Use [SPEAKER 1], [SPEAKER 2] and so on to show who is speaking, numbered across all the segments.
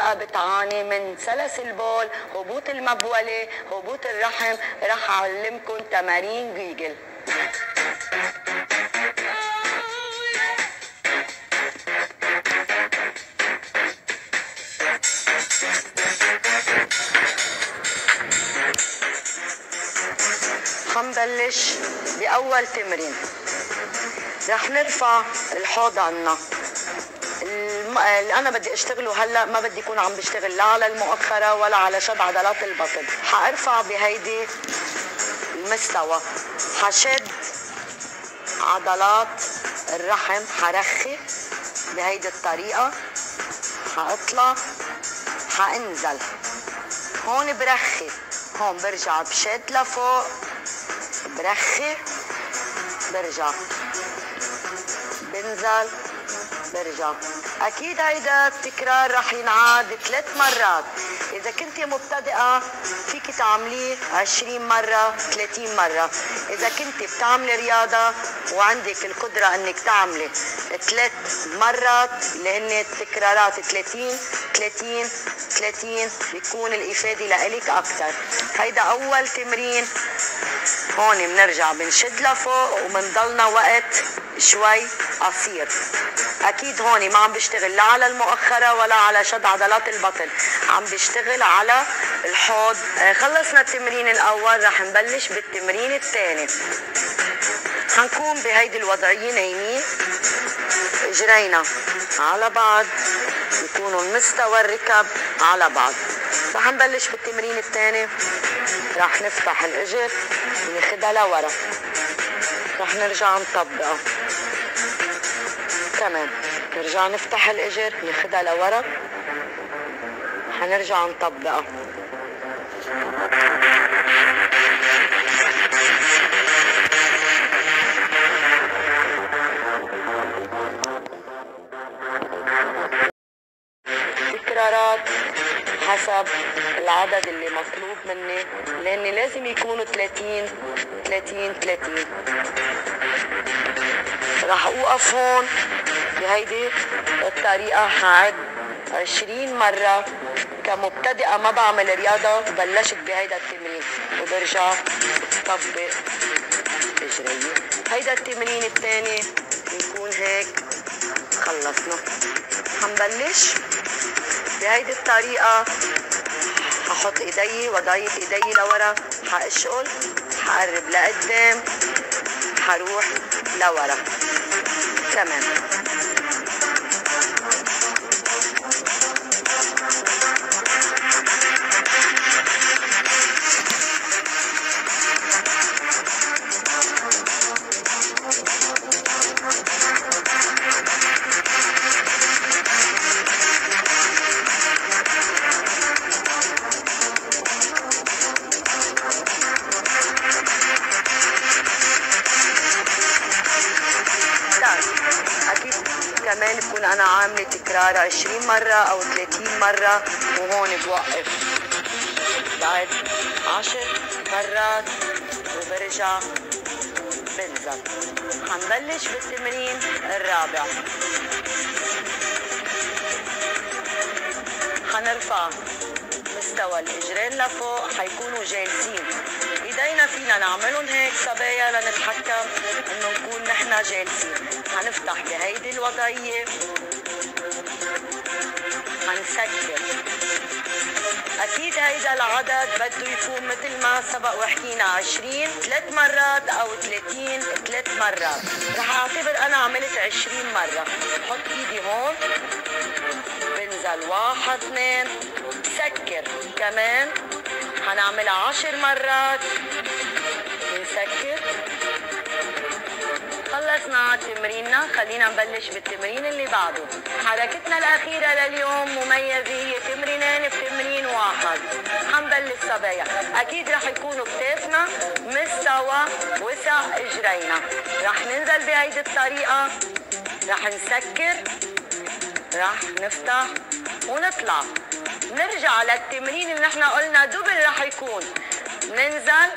[SPEAKER 1] المرأة بتعاني من سلس البول، هبوط المبولة، هبوط الرحم، رح أعلمكم تمارين جيجل. حنبلش بأول تمرين. رح نرفع الحوض عنا. اللي أنا بدي أشتغله هلأ ما بدي يكون عم بشتغل لا على المؤخرة ولا على شد عضلات البطن. حأرفع بهيدي المستوى، حشد عضلات الرحم، حرخي بهيدي الطريقة، حأطلع، حأنزل. هون برخي، هون برجع بشد لفوق، برخي، برجع، بنزل، برجع. اكيد هيدا التكرار رح ينعاد 3 مرات. اذا كنتي مبتدئة فيك تعمليه 20 مرة 30 مرة. اذا كنتي بتعملي رياضة وعندك القدرة انك تعملي 3 مرات اللي هن التكرارات 30 30 30 بيكون الافادة لإلك اكثر. هيدا اول تمرين. هون بنرجع بنشد لفوق وبنضلنا وقت شوي قصير. اكيد هون ما عم بشتغل لا على المؤخرة ولا على شد عضلات البطن، عم بشتغل على الحوض. خلصنا التمرين الاول، رح نبلش بالتمرين الثاني. حنكون بهيدي الوضعية نايمين، اجرينا على بعض، يكونوا مستوى الركب على بعض. رح نبلش بالتمرين الثاني. رح نفتح الاجر وناخدها لورا، رح نرجع نطبقها كمان، نرجع نفتح الاجر ناخدها لورا، حنرجع نطبقها. تكرارات حسب العدد اللي مطلوب مني، لاني لازم يكونوا 30 30 30. راح اوقف هون بهيدي الطريقة، حعد 20 مرة. كمبتدئة ما بعمل رياضة بلشت بهيدا التمرين وبرجع طبق اجري. هيدا التمرين الثاني بيكون هيك خلصنا. حنبلش بهيدي الطريقة. ححط ايدي وضعية ايدي لورا، حاشقل، حقرب لقدام، حروح لورا كمان. كمان بكون انا عامله تكرار 20 مرة او 30 مرة، وهون بوقف بعد 10 مرات وبرجع بنزل. حنبلش بالتمرين الرابع. حنرفع مستوى الاجرين لفوق، حيكونوا جالسين. ايدينا فينا نعملهم هيك صبايا لنتحكم انه نكون نحن جالسين. حنفتح بهيدي الوضعية، حنسكر. اكيد هيدا العدد بده يكون مثل ما سبق وحكينا 20 3 مرات او 30 3 مرات. رح اعتبر انا عملت 20 مرة. بحط ايدي هون، بنزل 1 2، سكر كمان. حنعملها 10 مرات، بنسكر. خلصنا تمريننا، خلينا نبلش بالتمرين اللي بعده. حركتنا الأخيرة لليوم مميزة، هي تمرينين بتمرين واحد. حنبلش صبايا. أكيد رح يكونوا كتافنا مستوى وسع إجرينا. رح ننزل بهيدي الطريقة، رح نسكر، رح نفتح ونطلع. نرجع للتمرين اللي نحن قلنا دبل رح يكون. ننزل،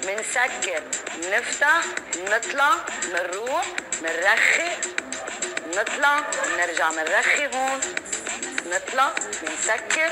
[SPEAKER 1] منسكر، نفتح، نطلع، منروح، منرخي، نطلع، نرجع منرخي هون، نطلع بنسكر.